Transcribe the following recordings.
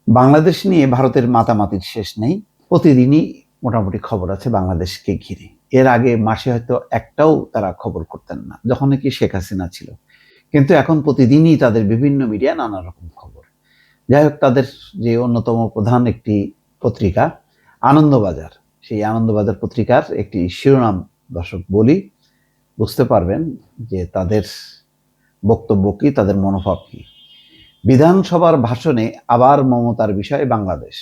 বাংলাদেশ নিয়ে ভারতের মাতামাতির শেষ নেই। প্রতিদিনই মোটামুটি খবর আছে বাংলাদেশকে ঘিরে। এর আগে মাসে হয়তো একটাও তারা খবর করতেন না, যখন নাকি শেখ হাসিনা ছিল। কিন্তু এখন প্রতিদিনই তাদের বিভিন্ন মিডিয়া নানা রকম খবর। যাই হোক, তাদের যে অন্যতম প্রধান একটি পত্রিকা আনন্দবাজার, সেই আনন্দবাজার পত্রিকার একটি শিরোনাম দর্শক বলি, বুঝতে পারবেন যে তাদের বক্তব্য কি, তাদের মনোভাব কি। বিধানসভার ভাষণে আবার মমতার বিষয়ে বাংলাদেশ।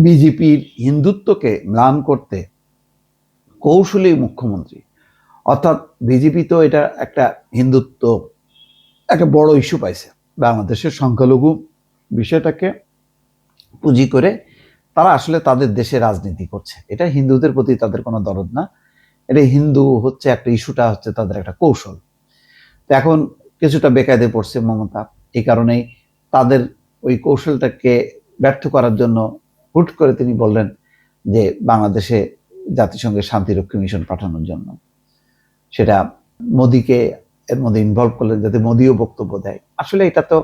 বিজেপির হিন্দুত্বকে ম্লান করতে কৌশলী মুখ্যমন্ত্রী। অর্থাৎ বিজেপি তো এটা একটা হিন্দুত্ব একটা বড় ইস্যু পাইছে, বাংলাদেশের সংখ্যালঘু বিষয়টাকে পুঁজি করে তারা আসলে তাদের দেশে রাজনীতি করছে। এটা হিন্দুদের প্রতি তাদের কোনো দরদ না, এটা হিন্দু হচ্ছে একটা ইস্যুটা হচ্ছে তাদের একটা কৌশল। তো এখন কিছুটা বেকায়দে পড়ছে মমতা, এই কারণেই তাদের ওই কৌশলটাকে ব্যর্থ করার জন্য হুট করে তিনি বললেন যে বাংলাদেশে জাতিসংঘের শান্তিরক্ষী মিশন পাঠানোর জন্য। সেটা মোদিকে এর মধ্যে ইনভলভ করলেন যাতে মোদিও বক্তব্য দেয়। আসলে এটা তো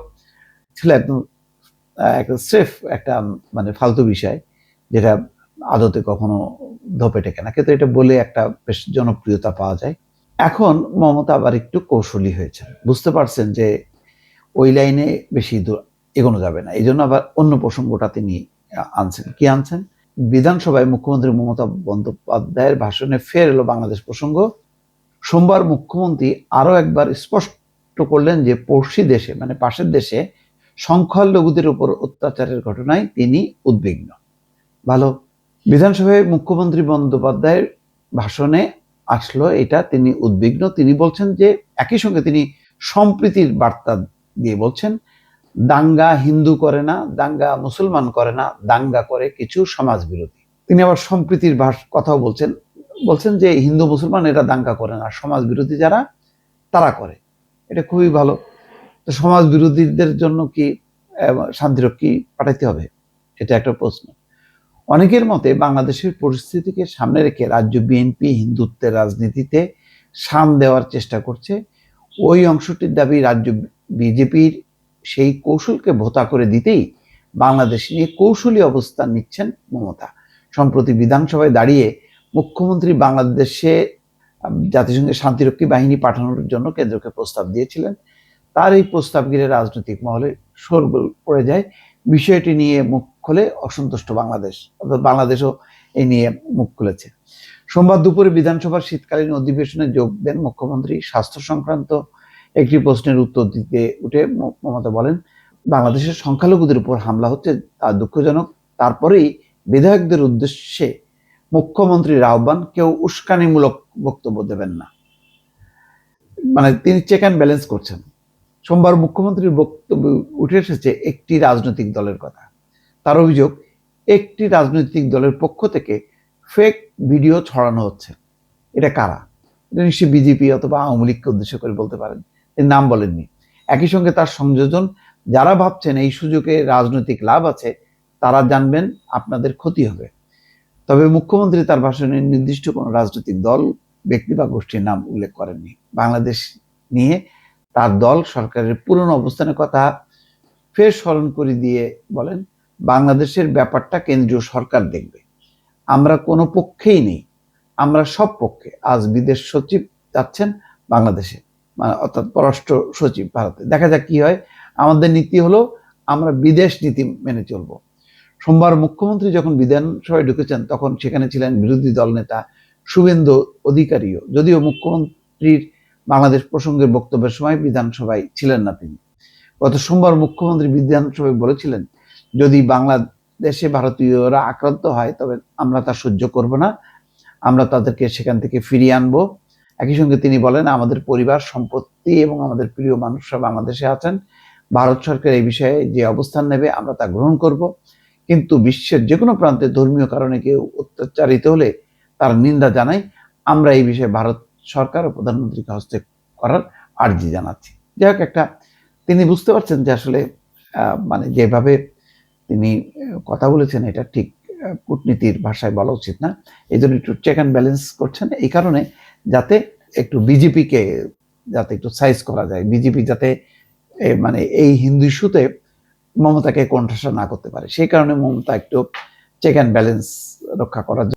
ছিল একদম একটা স্রেফ একটা মানে ফালতু বিষয়, যেটা আদতে কখনো ধোপে টেকে না, কিন্তু এটা বলে একটা বেশ জনপ্রিয়তা পাওয়া যায়। এখন মমতা আবার একটু কৌশলী হয়েছেন, বুঝতে পারছেন যে ওই লাইনে বেশি দূর এগোনো যাবে না, এই জন্য আবার অন্য প্রসঙ্গটা তিনি আনছেন। কি আনছেন? বিধানসভায় মুখ্যমন্ত্রী মমতা বন্দ্যোপাধ্যায়ের ভাষণে ফের এলো বাংলাদেশ প্রসঙ্গ। সোমবার মুখ্যমন্ত্রী আরো একবার স্পষ্ট করলেন যে পড়শি দেশে মানে পাশের দেশে সংখ্যালঘুদের উপর অত্যাচারের ঘটনায় তিনি উদ্বিগ্ন। ভালো, বিধানসভায় মুখ্যমন্ত্রী বন্দ্যোপাধ্যায়ের ভাষণে আসলো এটা, তিনি উদ্বিগ্ন। তিনি বলছেন যে একই সঙ্গে তিনি সম্প্রীতির বার্তা দিয়ে বলছেন, দাঙ্গা হিন্দু করে না, দাঙ্গা মুসলমান করে না, দাঙ্গা করে কিছু সমাজ বিরোধী। তিনি আবার সম্প্রীতির কথাও বলছেন, বলছেন যে হিন্দু মুসলমান এরা দাঙ্গা করে না, সমাজ বিরোধী যারা তারা করে। এটা খুবই ভালো। তো সমাজ বিরোধীদের জন্য কি শান্তিরক্ষী পাঠাইতে হবে? এটা একটা প্রশ্ন। অনেকের মতে বাংলাদেশের পরিস্থিতিকে সামনে রেখে রাজ্য বিএনপি হিন্দুত্বের রাজনীতিতে শান দেওয়ার চেষ্টা করছে। ওই অংশটির দাবি রাজ্য বিজেপির সেই কৌশলকে ভোতা করে দিতেই বাংলাদেশ নিয়ে কৌশলী অবস্থান নিচ্ছেন মমতা। সম্প্রতি বিধানসভায় দাঁড়িয়ে মুখ্যমন্ত্রী বাংলাদেশে জাতিসংঘের শান্তিরক্ষী বাহিনী পাঠানোর জন্য কেন্দ্রকে প্রস্তাব দিয়েছিলেন। তার এই প্রস্তাব ঘিরে রাজনৈতিক মহলে শোরগোল পড়ে যায়। বিষয়টি নিয়ে মুখ খুলে অসন্তুষ্ট বাংলাদেশ, অর্থাৎ বাংলাদেশও এই নিয়ে মুখ খুলেছে। সোমবার দুপুরে বিধানসভার শীতকালীন অধিবেশনে যোগ দেন মুখ্যমন্ত্রী। স্বাস্থ্য সংক্রান্ত একটি প্রশ্নের উত্তর দিতে উঠে মমতা বলেন, বাংলাদেশের সংখ্যালঘুদের উপর হামলা হচ্ছে তা দুঃখজনক। তারপরেই বিধায়কদের উদ্দেশ্যে মুখ্যমন্ত্রীর আহ্বান, কেউ উস্কানিমূলক বক্তব্য দেবেন না। মানে তিনি চেক অ্যান্ড ব্যালেন্স করছেন। সোমবার মুখ্যমন্ত্রীর বক্তব্য উঠে এসেছে একটি রাজনৈতিক দলের কথা। তার অভিযোগ, একটি রাজনৈতিক দলের পক্ষ থেকে ফেক ভিডিও ছড়ানো হচ্ছে। এটা কারা? এটা নিশ্চয়ই বিজেপি অথবা আওয়ামী লীগকে উদ্দেশ্য করে বলতে পারেন, এর নাম বলেননি। একই সঙ্গে তার সংযোজন, যারা ভাবছেন এই সুযোগে রাজনৈতিক লাভ আছে তারা জানবেন আপনাদের ক্ষতি হবে। তবে মুখ্যমন্ত্রী তার ভাষণে নির্দিষ্ট কোনো রাজনৈতিক দল, ব্যক্তি বা গোষ্ঠীর নাম উল্লেখ করেননি। বাংলাদেশ নিয়ে তার দল সরকারের পুরনো অবস্থানের কথা ফের স্মরণ করে দিয়ে বলেন, বাংলাদেশের ব্যাপারটা কেন্দ্রীয় সরকার দেখবে, আমরা কোনো পক্ষেই নেই, আমরা সব পক্ষে। আজ বিদেশ সচিব যাচ্ছেন বাংলাদেশে, মানে অর্থাৎ পররাষ্ট্র সচিব ভারতে, দেখা যাক কি হয়। আমাদের নীতি হলো আমরা বিদেশ নীতি মেনে চলবো। সোমবার মুখ্যমন্ত্রী যখন বিধানসভায় ঢুকেছেন তখন সেখানে ছিলেন বিরোধী দল নেতা শুভেন্দু অধিকারীও, যদিও মুখ্যমন্ত্রীর বাংলাদেশ প্রসঙ্গের বক্তব্যের সময় বিধানসভায় ছিলেন না তিনি। গত সোমবার মুখ্যমন্ত্রী বিধানসভায় বলেছিলেন, যদি বাংলাদেশে ভারতীয়রা আক্রান্ত হয় তবে আমরা তা সহ্য করব না, আমরা তাদেরকে সেখান থেকে ফিরিয়ে আনবো। একই সঙ্গে তিনি বলেন, আমাদের পরিবার, সম্পত্তি এবং আমাদের প্রিয় মানুষরা বাংলাদেশে আছেন, ভারত সরকার এই বিষয়ে যে অবস্থান নেবে আমরা তা গ্রহণ করব। কিন্তু বিশ্বের যে কোনো প্রান্তে ধর্মীয় কারণে কেউ অত্যাচারিত হলে তার নিন্দা জানাই। আমরা এই বিষয়ে ভারত সরকার ও প্রধানমন্ত্রীকে হস্তক্ষেপ করার আর্জি জানাচ্ছি। যাই হোক, একটা তিনি বুঝতে পারছেন যে আসলে মানে যেভাবে তিনি কথা বলেছেন এটা ঠিক কূটনীতির ভাষায় বলা উচিত না, এই জন্য একটু চেক অ্যান্ড ব্যালেন্স করছেন, এই কারণে যাতে একটু বিজেপিকে যাতে একটু সাইজ করা যায়, বিজেপি যাতে মানে এই হিন্দু ইস্যুতে মমতাকে কোণঠাসা না করতে পারে। সেই কারণে মমতা একটু চেক অ্যান্ড ব্যালেন্স রক্ষা করার